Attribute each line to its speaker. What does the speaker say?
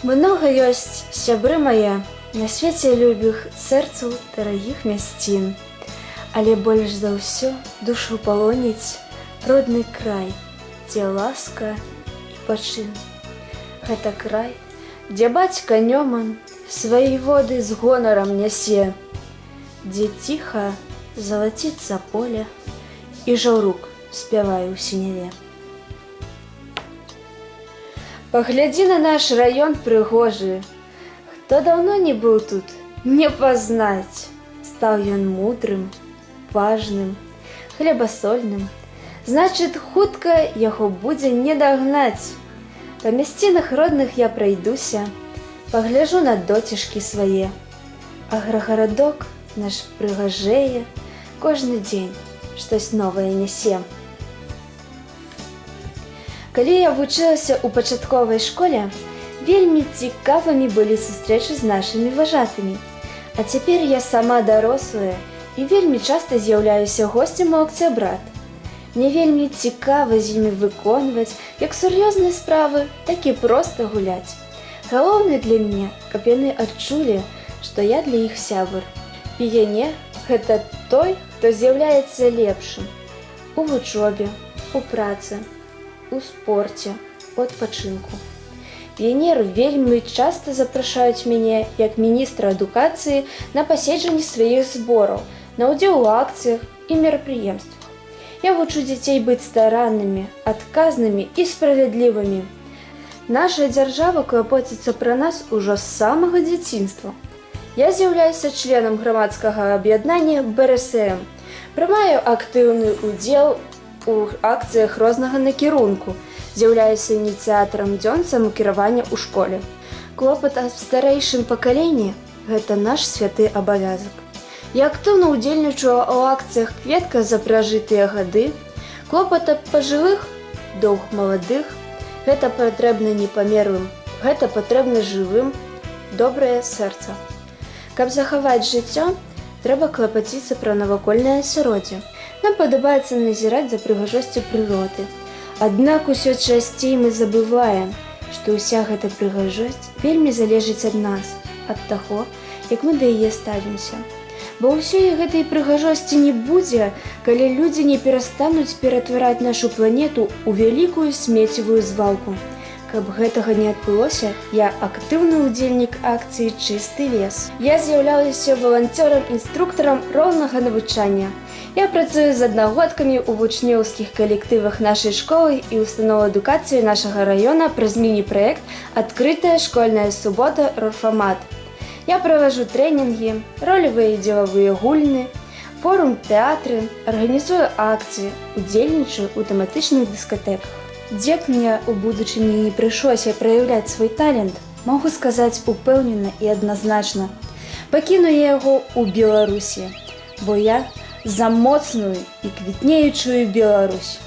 Speaker 1: Много ёсць, сябры мае, на свеце любых сэрцу дарагіх мясцін. Але больш за ўсё душу палоніць родны край, дзе ласка і пачын. Гэта край, дзе бацька Нёман свае воды з гонарам нясе, дзе ціха залаціцца поле і жаўрук спявае ў сіняве. Паглядзі на наш раён прыгожы. Хто даўно не быў тут, не пазнаць. Стаў ён мудрым, важным, хлебасольным. Значыць, хутка яго будзе не дагнаць. Па мясцінах родных я прайдуся, пагляжу на доцішкі свае. Аграгарадок наш прыгажэе, кожны дзень штось новае нясе. Калі я вучылася ў пачатковай школе, вельмі цікавымі былі сустрэчы з нашымі важатымі. А цяпер я сама дарослая і вельмі часта з'яўляюся госцем у акцыябрат. Мне вельмі цікава з імі выконваць як сур'ёзныя справы, так і проста гуляць. Галоўнае для мяне, каб яны адчулі, што я для іх сябар. Піянер – гэта той, хто з'яўляецца лепшым у вучобе, у працы, у спорце, у адпачынку. Піянеры вельмі часта запрашаюць мяне як міністра адукацыі на паседжанні сваіх збораў, на ўдзел у акцыях і мерапрыемствах. Я вучу дзяцей быць стараннымі, адказнымі і справядлівымі. Наша дзяржава клапоціцца пра нас ужо з самага дзяцінства. Я з'яўляюся членам грамадскага аб'яднання БРСМ, прымаю актыўны ўдзел у акцыях рознага накірунку, з'яўляюся ініцыятарам дзён самакіравання ў школе. Клопат аб старэйшым пакаленні – гэта наш святы абавязак. Я актыўна ўдзельнічаю ў акцыях «Кветка за пражытыя гады», клопат аб пажылых, доўг маладых. Гэта патрэбна не памерлым, гэта патрэбна жывым, добрае сэрца. Каб захаваць жыццё, трэба клапаціцца пра навакольнае асяроддзе. Нам падабаецца назіраць за прыгажосцю прыроды. Аднак усё часцей мы забываем, што ўся гэта прыгажосць вельмі залежыць ад нас, ад таго, як мы да яе ставімся. Бо ўсёй гэтай прыгажосці не будзе, калі людзі не перастануць ператвараць нашу планету ў вялікую смеццевую звалку. Каб гэтага не адбылося, я актыўны ўдзельнік акцыі «Чысты лес». Я з'яўляюся валанцёрам-інструктарам роўнага навучання. Я працую з аднагодкамі ў вучнёўскіх калектывах нашай школы і устаноў адукацыі нашага раёна праз міні-праект «Адкрытая школьная субота Рорфамат». Я праважу трэнінгі, ролевыя і дзелавыя гульні, форум тэатры, арганізую акцыі, удзельнічаю ў тэматычных дыскатэках. Дзе б мне ў будучыні не прыйшлося праяўляць свой талент, могу сказаць упэўнена і адназначна. Пакіну я яго ў Беларусі, бо я за моцную і квітнеючую Беларусь.